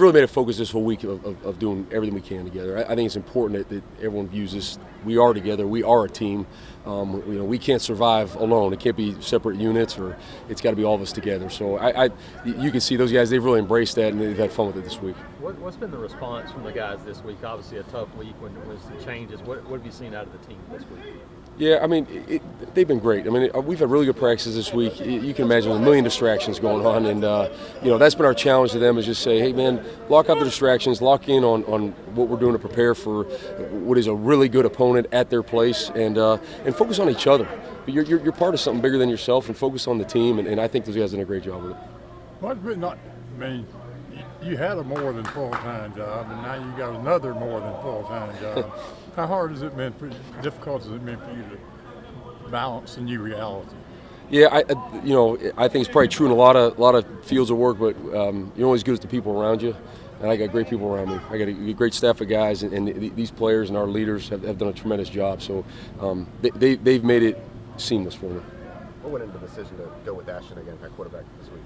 really made a focus this whole week of doing everything we can together. I think it's important that everyone views this. We are together. We are a team. We can't survive alone. It can't be separate units, or it's got to be all of us together. So you can see those guys, they've really embraced that, and they've had fun with it this week. What's been the response from the guys this week? Obviously a tough week when there was some changes. What have you seen out of the team this week? Yeah, I mean, they've been great. I mean, we've had really good practices this week. You can imagine with a million distractions going on, and that's been our challenge to them, is just say, hey man, lock out the distractions, lock in on what we're doing to prepare for what is a really good opponent at their place, and focus on each other. But you're part of something bigger than yourself, and focus on the team, and I think those guys did a great job with it. You had a more than full-time job, and now you got another more than full-time job. How hard has it been difficult has it been for you to balance the new reality? Yeah, I think it's probably true in a lot of fields of work, but you're only as good as the people around you. And I got great people around me. I got a great staff of guys, and these players and our leaders have done a tremendous job. So they've made it seamless for me. What went into the decision to go with Ashton again at quarterback this week?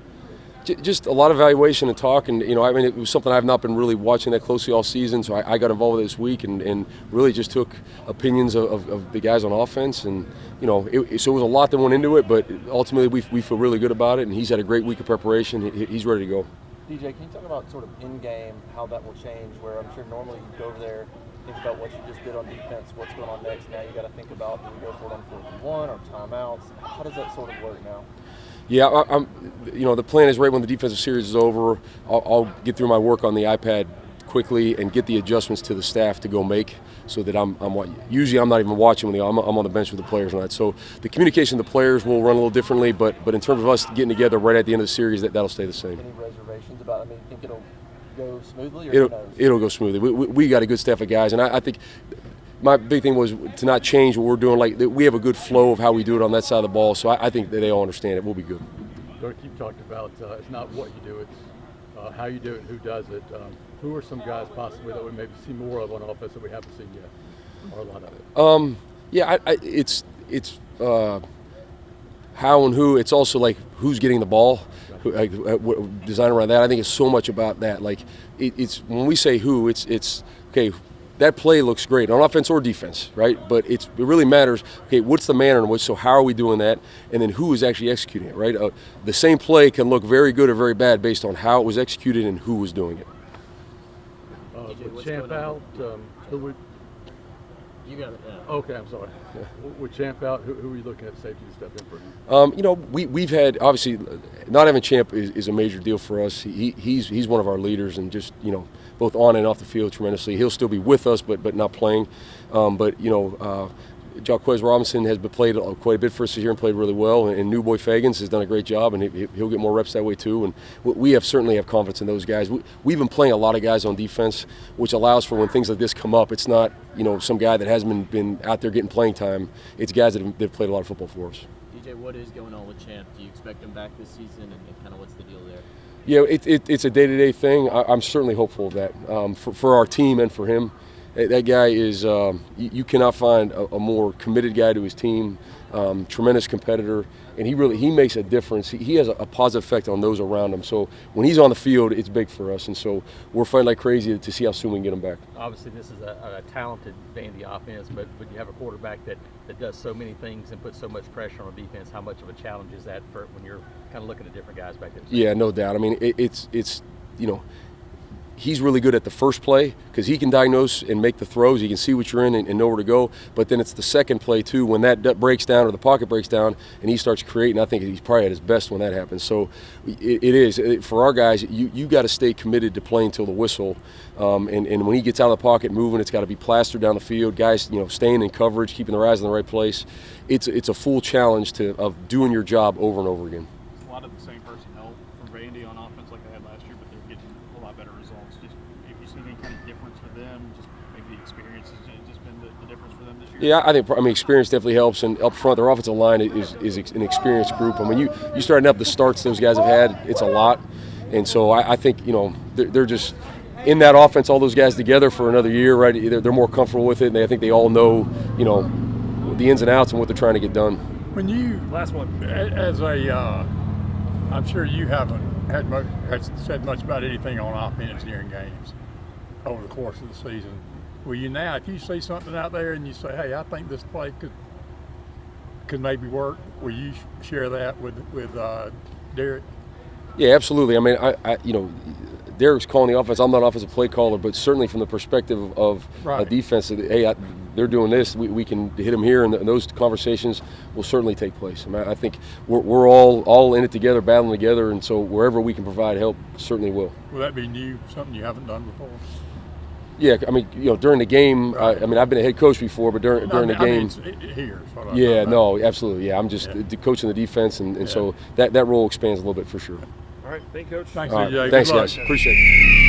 Just a lot of evaluation and talk, and it was something I've not been really watching that closely all season, so I got involved with it this week and really just took opinions of the guys on offense, and so it was a lot that went into it, but ultimately we feel really good about it, and he's had a great week of preparation. He's ready to go. DJ, can you talk about sort of in-game, how that will change, where I'm sure normally you go over there, think about what you just did on defense, what's going on next, now you got to think about, do we go for it on 4-1 or timeouts? How does that sort of work now? Yeah, the plan is right when the defensive series is over, I'll get through my work on the iPad quickly and get the adjustments to the staff to go make, so that usually I'm not even watching when I'm on the bench with the players on that. So the communication with the players will run a little differently, but in terms of us getting together right at the end of the series, that'll stay the same. Any reservations about? You think it'll go smoothly, or it'll go smoothly. We got a good staff of guys, and I think my big thing was to not change what we're doing. Like, we have a good flow of how we do it on that side of the ball, so I think that they all understand it. We'll be good. Dirk, you've talked about it's not what you do, it's how you do it and who does it. Who are some guys possibly that we maybe see more of on offense that we haven't seen yet, or a lot of it? It's how and who. It's also like who's getting the ball, design around that. I think it's so much about that. Like, it's when we say who, it's okay. That play looks great on offense or defense, right? But it really matters, okay, what's the manner in which, so how are we doing that? And then who is actually executing it, right? The same play can look very good or very bad based on how it was executed and who was doing it. With Champ out, who would... You got it. Yeah. Okay, I'm sorry. Yeah. With Champ out, who are you looking at safety to step in for you? We've had, obviously, not having Champ is a major deal for us. He's one of our leaders, and just, both on and off the field tremendously. He'll still be with us, but not playing. Jaquez Robinson has played quite a bit for us this year and played really well, and New Boy Fagans has done a great job, and he'll get more reps that way too. And we certainly have confidence in those guys. We've been playing a lot of guys on defense, which allows for when things like this come up, it's not some guy that hasn't been out there getting playing time. It's guys that have played a lot of football for us. DJ, what is going on with Champ? Do you expect him back this season, and kind of what's the deal there? Yeah, it's a day-to-day thing. I'm certainly hopeful of that for our team and for him. That guy is, you cannot find a more committed guy to his team, tremendous competitor, and he makes a difference. He has a positive effect on those around him. So when he's on the field, it's big for us, and so we're fighting like crazy to see how soon we can get him back. Obviously, this is a talented Vandy offense, but you have a quarterback that does so many things and puts so much pressure on defense. How much of a challenge is that for when you're kind of looking at different guys back there? Yeah, no doubt. I mean, it's he's really good at the first play because he can diagnose and make the throws. He can see what you're in and know where to go. But then it's the second play, too, when that breaks down or the pocket breaks down and he starts creating. I think he's probably at his best when that happens. So it is. For our guys, you got to stay committed to playing till the whistle. And when he gets out of the pocket moving, it's got to be plastered down the field. Guys, staying in coverage, keeping their eyes in the right place. It's a full challenge of doing your job over and over again. A lot of the same personnel from Vandy on offense like they had last year, but they're getting a lot better results. Just if you see any kind of difference with them, just maybe the experience has just been the difference for them this year. Yeah, I think experience definitely helps, and up front, their offensive line is an experienced group. I mean, you starting up the starts those guys have had, it's a lot, and so I think they're just in that offense, all those guys together for another year, right? They're more comfortable with it, and I think they all know the ins and outs and what they're trying to get done. When you, last one, as a, I'm sure you haven't had said much about anything on offense during games over the course of the season. Will you now, if you see something out there and you say, hey, I think this play could maybe work, will you share that with Derek? Yeah, absolutely. I mean, I Derek's calling the offense. I'm not an offensive play caller, but certainly from the perspective of Right. defense, hey, they're doing this. We can hit them here, and those conversations will certainly take place. I mean, I think we're all in it together, battling together, and so wherever we can provide help, certainly will. Will that be new, something you haven't done before? Yeah, I mean, during the game, Right. I mean, I've been a head coach before, but during the game. Here is what I'm Yeah, talking no, about. absolutely. Yeah, I'm just coaching the defense, and Yeah. so that role expands a little bit for sure. All right, thank you, Coach. Thanks, All right, DJ. thanks, Good luck. guys. Appreciate it.